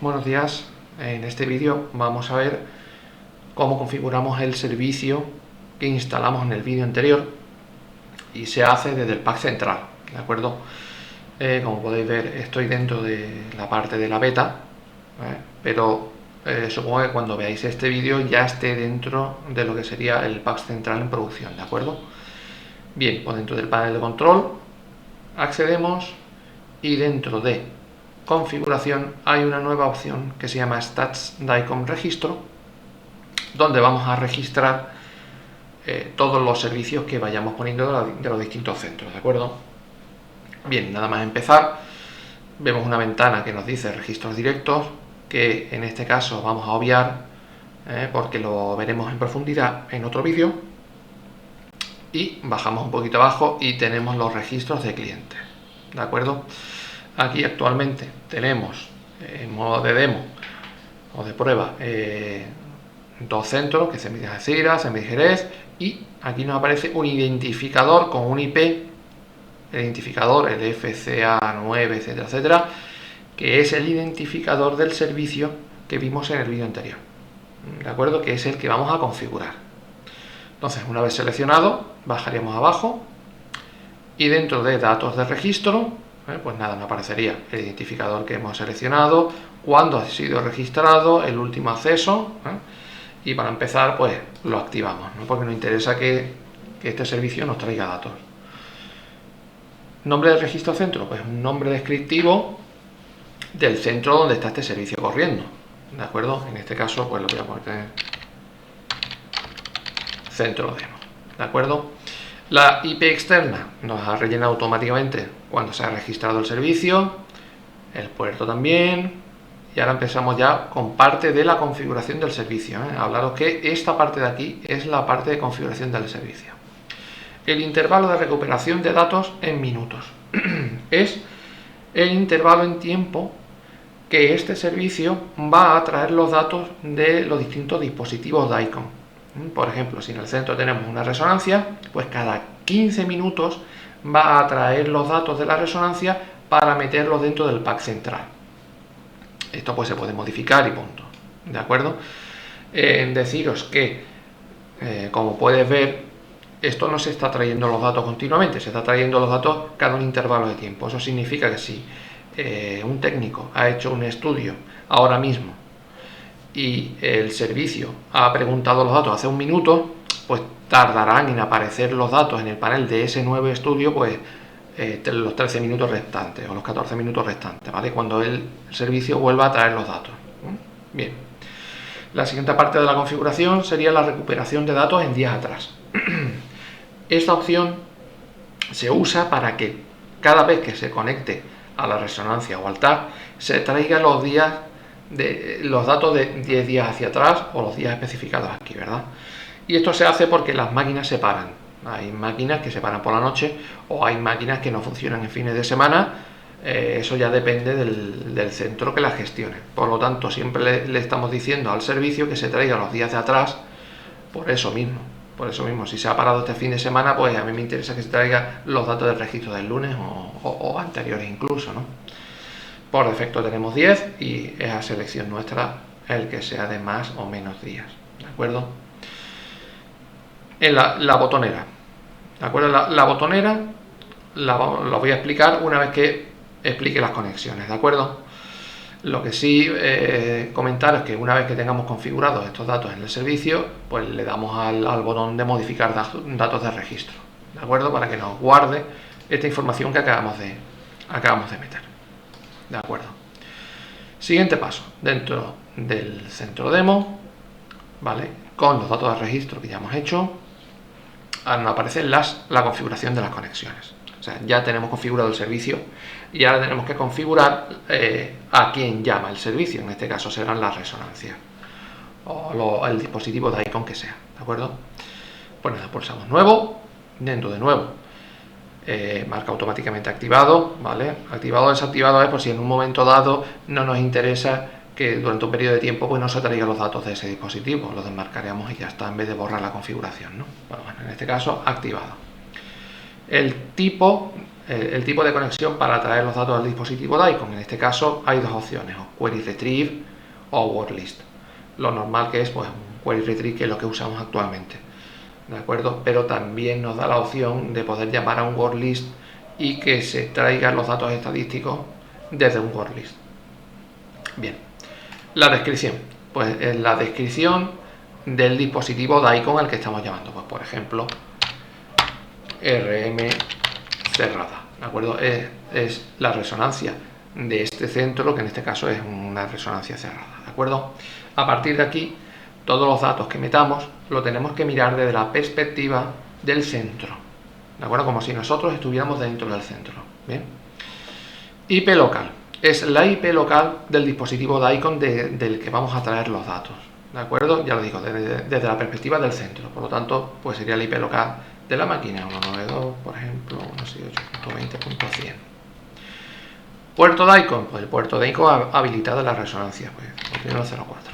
Buenos días, en este vídeo vamos a ver cómo configuramos el servicio que instalamos en el vídeo anterior y se hace desde el pack central, ¿de acuerdo? Como podéis ver, estoy dentro de la parte de la beta, pero supongo que cuando veáis este vídeo ya esté dentro de lo que sería el pack central en producción, ¿de acuerdo? Bien, pues dentro del panel de control accedemos y dentro de configuración hay una nueva opción que se llama Stats DICOM Registro, donde vamos a registrar todos los servicios que vayamos poniendo de los distintos centros, ¿de acuerdo? Bien, nada más empezar, vemos una ventana que nos dice registros directos, que en este caso vamos a obviar porque lo veremos en profundidad en otro vídeo, y bajamos un poquito abajo y tenemos los registros de clientes, ¿de acuerdo? Aquí actualmente tenemos en modo de demo o de prueba dos centros, que es Semidija de Algeciras, Semidija de Jerez, y aquí nos aparece un identificador con un IP, el identificador, el FCA9, etcétera, etcétera, que es el identificador del servicio que vimos en el vídeo anterior, ¿de acuerdo? Que es el que vamos a configurar. Entonces, una vez seleccionado, bajaríamos abajo y dentro de datos de registro, pues nada, nos aparecería el identificador que hemos seleccionado, cuándo ha sido registrado, el último acceso, y para empezar pues lo activamos, ¿no? Porque nos interesa que este servicio nos traiga datos. Nombre del registro centro, pues un nombre descriptivo del centro donde está este servicio corriendo, ¿de acuerdo? En este caso pues lo voy a poner centro demo, ¿de acuerdo? La IP externa nos ha rellenado automáticamente cuando se ha registrado el servicio, el puerto también, y ahora empezamos ya con parte de la configuración del servicio. Hablaros que esta parte de aquí es la parte de configuración del servicio. El intervalo de recuperación de datos en minutos es el intervalo en tiempo que este servicio va a traer los datos de los distintos dispositivos DICOM. Por ejemplo, si en el centro tenemos una resonancia, pues cada 15 minutos va a traer los datos de la resonancia para meterlos dentro del pack central. Esto pues se puede modificar y punto, ¿de acuerdo? Deciros que, como puedes ver, esto no se está trayendo los datos continuamente, se está trayendo los datos cada un intervalo de tiempo. Eso significa que si un técnico ha hecho un estudio ahora mismo y el servicio ha preguntado los datos hace un minuto, pues tardarán en aparecer los datos en el panel de ese nuevo estudio, pues los 13 minutos restantes o los 14 minutos restantes, ¿vale? Cuando el servicio vuelva a traer los datos. Bien, la siguiente parte de la configuración sería la recuperación de datos en días atrás. Esta opción se usa para que cada vez que se conecte a la resonancia o al TAC se traiga los datos de 10 días hacia atrás o los días especificados aquí, ¿verdad? Y esto se hace porque las máquinas se paran. Hay máquinas que se paran por la noche o hay máquinas que no funcionan en fines de semana. Eso ya depende del centro que la gestione. Por lo tanto, siempre le estamos diciendo al servicio que se traiga los días de atrás por eso mismo. Por eso mismo, si se ha parado este fin de semana, pues a mí me interesa que se traiga los datos del registro del lunes o anteriores incluso, ¿no? Por defecto tenemos 10 y es a selección nuestra el que sea de más o menos días, ¿de acuerdo? En la botonera, ¿de acuerdo? La botonera la voy a explicar una vez que explique las conexiones, ¿de acuerdo? Lo que sí comentar es que una vez que tengamos configurados estos datos en el servicio, pues le damos al botón de modificar datos de registro, ¿de acuerdo? Para que nos guarde esta información que acabamos de meter, ¿de acuerdo? Siguiente paso, dentro del centro demo, ¿vale? Con los datos de registro que ya hemos hecho, ahora nos aparece la configuración de las conexiones. O sea, ya tenemos configurado el servicio y ahora tenemos que configurar a quién llama el servicio. En este caso serán las resonancias o el dispositivo DICOM que sea, ¿de acuerdo? Pues nada, pulsamos nuevo. Dentro de nuevo marca automáticamente activado, ¿vale? Activado o desactivado es por si en un momento dado no nos interesa que durante un periodo de tiempo pues no se traigan los datos de ese dispositivo, lo desmarcaremos y ya está, en vez de borrar la configuración, ¿no? Bueno, en este caso activado. El tipo el tipo de conexión para traer los datos al dispositivo DICOM. En este caso hay dos opciones, o Query Retrieve o WordList. Lo normal que es pues un Query Retrieve, que es lo que usamos actualmente, ¿de acuerdo? Pero también nos da la opción de poder llamar a un WordList y que se traigan los datos estadísticos desde un WordList. Bien, la descripción, pues es la descripción del dispositivo DICOM al que estamos llamando, pues por ejemplo RM cerrada, ¿de acuerdo? Es la resonancia de este centro, que en este caso es una resonancia cerrada, ¿de acuerdo? A partir de aquí, todos los datos que metamos lo tenemos que mirar desde la perspectiva del centro, ¿de acuerdo? Como si nosotros estuviéramos dentro del centro. Bien. IP local es la IP local del dispositivo DICOM del que vamos a traer los datos, ¿de acuerdo? Ya lo digo, desde la perspectiva del centro, por lo tanto, pues sería la IP local de la máquina 192, por ejemplo, 168.20.100. Puerto DICOM, pues el puerto DICOM habilitado en la resonancia, pues 2104.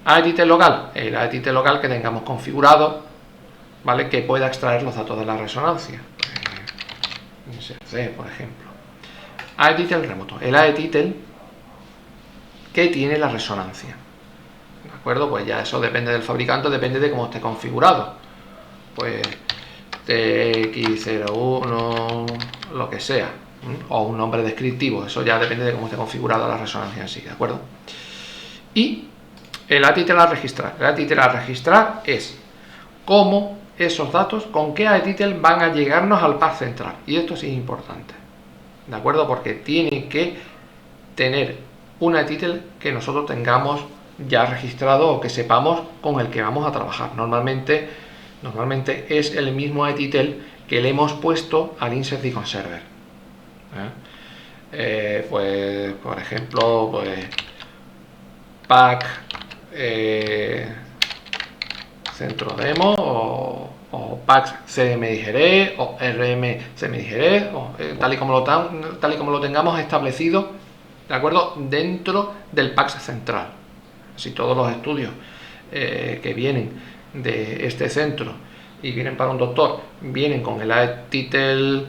AETITEL local, el AETITEL local que tengamos configurado, ¿vale? Que pueda extraer los datos de la resonancia, InsertC, por ejemplo. AETITEL remoto, el AETITEL que tiene la resonancia, ¿de acuerdo? Pues ya eso depende del fabricante, depende de cómo esté configurado, pues TX01, lo que sea, o un nombre descriptivo, eso ya depende de cómo esté configurada la resonancia en sí, ¿de acuerdo? Y el AETITEL a registrar, el AETITEL a registrar es cómo esos datos, con qué AETITEL van a llegarnos al path central, y esto sí es importante, ¿de acuerdo? Porque tiene que tener un AETITEL que nosotros tengamos ya registrado o que sepamos con el que vamos a trabajar. Normalmente es el mismo AETITEL que le hemos puesto al Insert DICOM Server. Pues, por ejemplo, pues, pack centro demo o pack CMDIGERE o RM CMDIGERE, tal y como lo tengamos establecido, ¿de acuerdo? Dentro del pack central. Si todos los estudios que vienen de este centro y vienen para un doctor vienen con el AETITEL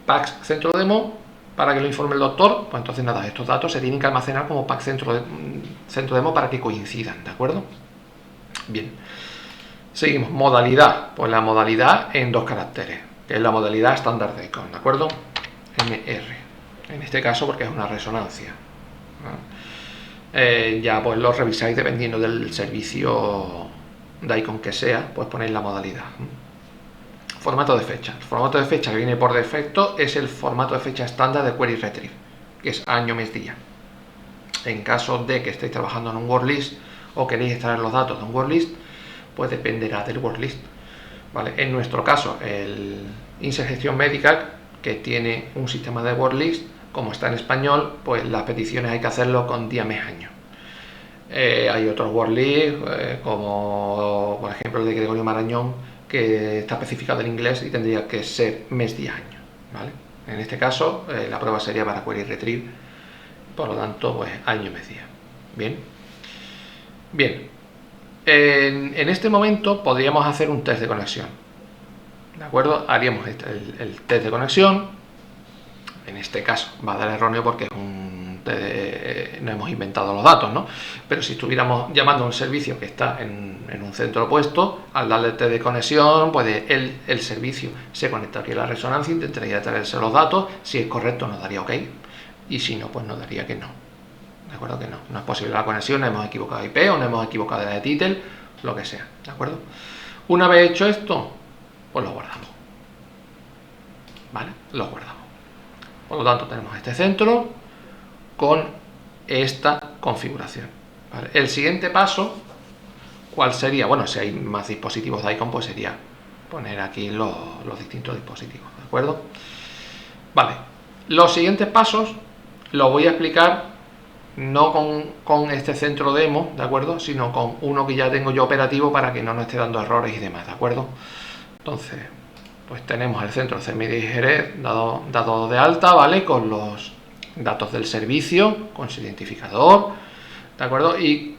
pack centro demo para que lo informe el doctor, pues entonces nada, estos datos se tienen que almacenar como pack centro demo para que coincidan, ¿de acuerdo? Bien, seguimos. Modalidad, pues la modalidad en 2 caracteres, que es la modalidad estándar DICOM, ¿de acuerdo? MR, en este caso porque es una resonancia, ¿no? Ya pues lo revisáis dependiendo del servicio DICOM que sea, pues ponéis la modalidad. Formato de fecha. El formato de fecha que viene por defecto es el formato de fecha estándar de Query Retrieve, que es año, mes, día. En caso de que estéis trabajando en un WordList o queréis extraer los datos de un WordList, pues dependerá del WordList, ¿vale? En nuestro caso, el Insert Gestión Medical, que tiene un sistema de WordList, como está en español, pues las peticiones hay que hacerlo con día, mes, año. Hay otros WordList, como por ejemplo el de Gregorio Marañón, que está especificado en inglés y tendría que ser mes, día, año, ¿vale? En este caso, la prueba sería para Query Retrieve, por lo tanto, pues año, mes, día. Bien. Bien. En este momento podríamos hacer un test de conexión, ¿de acuerdo? Haríamos el test de conexión. En este caso va a dar erróneo porque es un test no hemos inventado los datos, ¿no? Pero si estuviéramos llamando a un servicio que está en un centro opuesto, al darle el test de conexión, pues el servicio se conectaría a la resonancia, intentaría traerse los datos. Si es correcto nos daría OK, y si no, pues nos daría que no. ¿De acuerdo? Que no es posible la conexión, nos hemos equivocado de IP o nos hemos equivocado de AETITEL, lo que sea, ¿de acuerdo? Una vez hecho esto, pues lo guardamos, ¿vale? Lo guardamos. Por lo tanto, tenemos este centro con esta configuración, ¿vale? El siguiente paso, ¿cuál sería? Bueno, si hay más dispositivos DICOM, pues sería poner aquí los distintos dispositivos, ¿de acuerdo? Vale, los siguientes pasos los voy a explicar no con este centro demo, ¿de acuerdo? Sino con uno que ya tengo yo operativo para que no nos esté dando errores y demás, ¿de acuerdo? Entonces, pues tenemos el centro CMDIGERE dado de alta, ¿vale? Con los datos del servicio, con su identificador, ¿de acuerdo? Y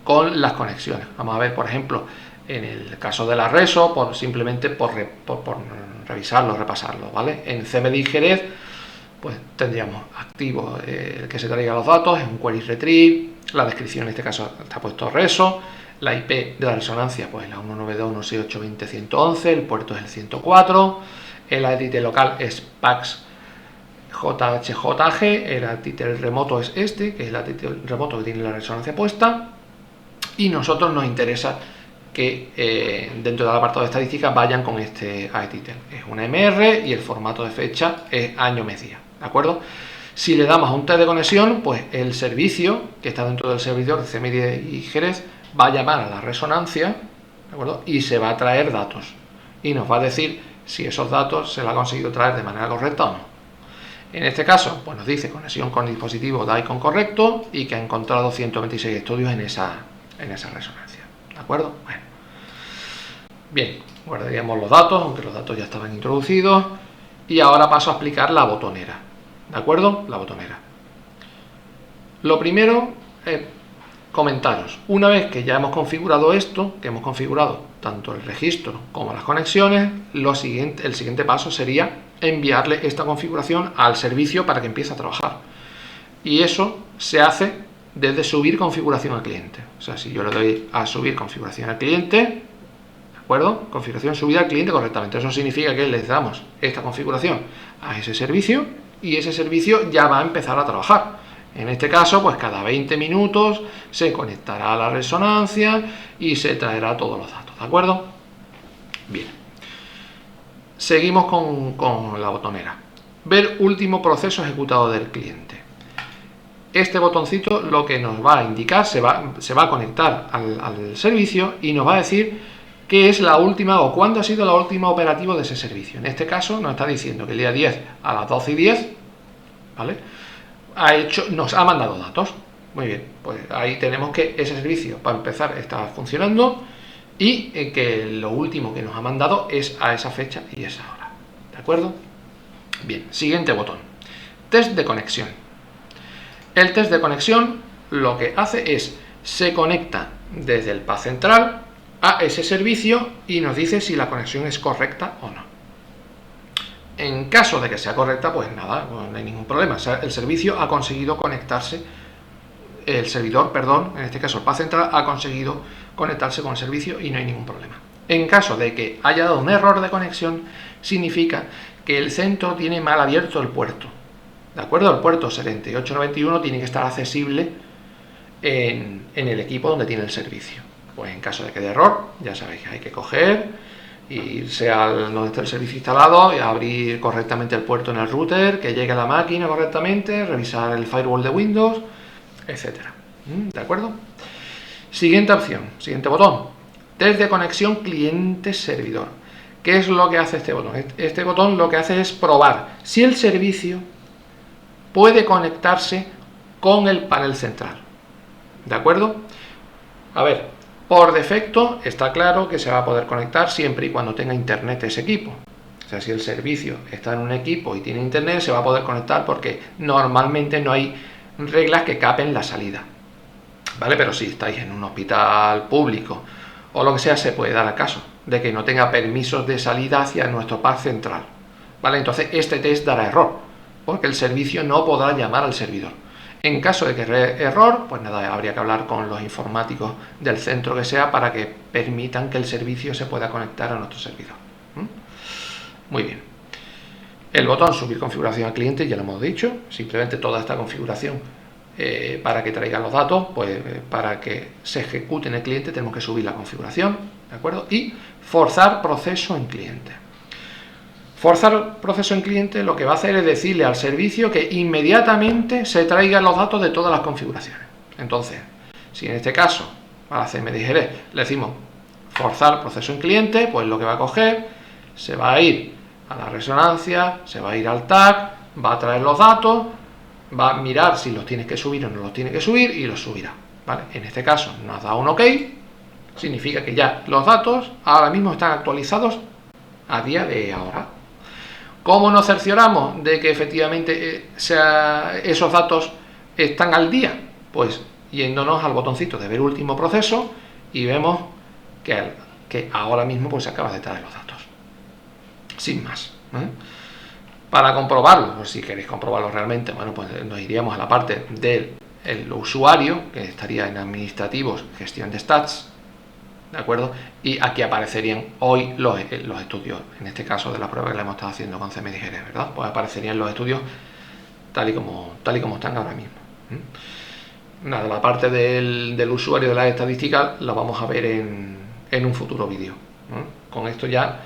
con las conexiones. Vamos a ver, por ejemplo, en el caso de la RESO, simplemente por revisarlo, repasarlo, ¿vale? En CMD Jerez, pues tendríamos activo el que se traiga los datos, es un query retrieve, la descripción en este caso está puesto reso, la IP de la resonancia, pues la 192.168.20.111, el puerto es el 104, el ATT local es PAX JHJG, el ATT remoto es este, que es el ATT remoto que tiene la resonancia puesta, y nosotros nos interesa que dentro del apartado de estadística vayan con este ATT. Es una MR y el formato de fecha es año-mes día, ¿de acuerdo? Si le damos a un test de conexión, pues el servicio que está dentro del servidor de CMD y Jerez va a llamar a la resonancia, ¿de acuerdo? Y se va a traer datos y nos va a decir si esos datos se lo ha conseguido traer de manera correcta o no. En este caso, pues nos dice conexión con dispositivo DICOM correcto y que ha encontrado 126 estudios en esa resonancia, ¿de acuerdo? Bueno, bien, guardaríamos los datos, aunque los datos ya estaban introducidos, y ahora paso a explicar la botonera, ¿de acuerdo? La botonera. Lo primero es comentaros, una vez que ya hemos configurado esto, que hemos configurado tanto el registro como las conexiones, el siguiente paso sería enviarle esta configuración al servicio para que empiece a trabajar. Y eso se hace desde subir configuración al cliente. O sea, si yo le doy a subir configuración al cliente, ¿de acuerdo? Configuración subida al cliente correctamente. Eso significa que les damos esta configuración a ese servicio y ese servicio ya va a empezar a trabajar. En este caso, pues cada 20 minutos se conectará a la resonancia y se traerá todos los datos, ¿de acuerdo? Bien. Seguimos con la botonera. Ver último proceso ejecutado del cliente. Este botoncito lo que nos va a indicar, se va a conectar al servicio y nos va a decir qué es la última o cuándo ha sido la última operativa de ese servicio. En este caso nos está diciendo que el día 10 a las 12:10, ¿vale? Nos ha mandado datos. Muy bien, pues ahí tenemos que ese servicio, para empezar, está funcionando y que lo último que nos ha mandado es a esa fecha y esa hora. ¿De acuerdo? Bien, siguiente botón. Test de conexión. El test de conexión lo que hace es, se conecta desde el PAD central a ese servicio y nos dice si la conexión es correcta o no. En caso de que sea correcta, pues nada, no hay ningún problema. O sea, el servicio ha conseguido conectarse, el servidor, perdón, en este caso el PAD central, ha conseguido conectarse con el servicio y no hay ningún problema. En caso de que haya dado un error de conexión, significa que el centro tiene mal abierto el puerto. ¿De acuerdo? El puerto 7891 tiene que estar accesible en el equipo donde tiene el servicio. Pues en caso de que dé error, ya sabéis, hay que coger, irse al donde está el servicio instalado y abrir correctamente el puerto en el router, que llegue a la máquina correctamente, revisar el firewall de Windows, etcétera. ¿De acuerdo? Siguiente opción, siguiente botón, test de conexión cliente-servidor. ¿Qué es lo que hace este botón? Este botón lo que hace es probar si el servicio puede conectarse con el panel central. ¿De acuerdo? A ver, por defecto está claro que se va a poder conectar siempre y cuando tenga internet ese equipo. O sea, si el servicio está en un equipo y tiene internet, se va a poder conectar porque normalmente no hay reglas que capen la salida. ¿Vale? Pero si estáis en un hospital público o lo que sea, se puede dar el caso de que no tenga permisos de salida hacia nuestro PAD central. ¿Vale? Entonces este test dará error, porque el servicio no podrá llamar al servidor. En caso de que error, pues nada, habría que hablar con los informáticos del centro que sea para que permitan que el servicio se pueda conectar a nuestro servidor. Muy bien. El botón subir configuración al cliente, ya lo hemos dicho, simplemente toda esta configuración para que traigan los datos, pues para que se ejecute en el cliente tenemos que subir la configuración, ¿de acuerdo? Y forzar proceso en cliente. Forzar proceso en cliente lo que va a hacer es decirle al servicio que inmediatamente se traigan los datos de todas las configuraciones. Entonces, si en este caso, para CMD Jerez, le decimos forzar proceso en cliente, pues lo que va a coger, se va a ir a la resonancia, se va a ir al tag, va a traer los datos, va a mirar si los tienes que subir o no los tiene que subir y los subirá. ¿Vale? En este caso nos da un OK, significa que ya los datos ahora mismo están actualizados a día de ahora. ¿Cómo nos cercioramos de que efectivamente esos datos están al día? Pues yéndonos al botoncito de ver último proceso y vemos que ahora mismo pues se acaba de traer los datos. sin más. Para comprobarlo, pues si queréis comprobarlo realmente, bueno, pues nos iríamos a la parte del usuario, que estaría en administrativos, gestión de stats, ¿de acuerdo? Y aquí aparecerían hoy los estudios, en este caso de la prueba que le hemos estado haciendo con CMDigeres, ¿verdad? Pues aparecerían los estudios tal y como están ahora mismo. Nada, la parte del usuario de las estadísticas la vamos a ver en un futuro vídeo. Con esto ya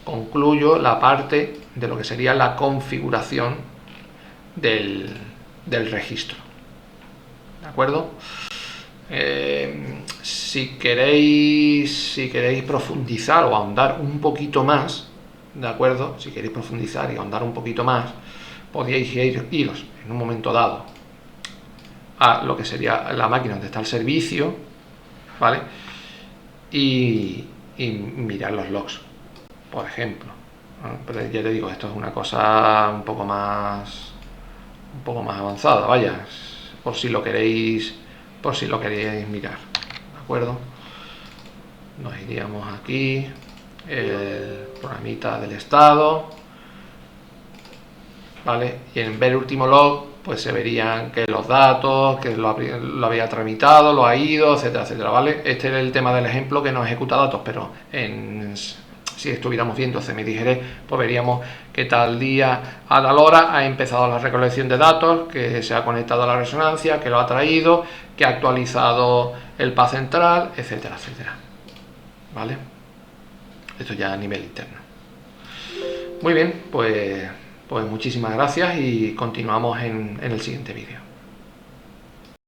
concluyo la parte de lo que sería la configuración del registro. ¿De acuerdo? Si queréis profundizar o ahondar un poquito más, ¿de acuerdo? Si queréis profundizar y ahondar un poquito más, podríais iros en un momento dado a lo que sería la máquina donde está el servicio, ¿vale? Y mirar los logs, por ejemplo. Pero ya te digo, esto es una cosa un poco más avanzada, vaya, por si lo queréis mirar, ¿de acuerdo? Nos iríamos aquí, el programita del estado, ¿vale? Y en ver último log, pues se verían que los datos, que lo había tramitado, lo ha ido, etcétera, etcétera, ¿vale? Este es el tema del ejemplo que no ejecuta datos, pero si estuviéramos viendo CMDigeres, pues veríamos que tal día a tal hora ha empezado la recolección de datos, que se ha conectado a la resonancia, que lo ha traído, que ha actualizado el PAD central, etcétera, etcétera, ¿vale? Esto ya a nivel interno. Muy bien, pues muchísimas gracias y continuamos en el siguiente vídeo.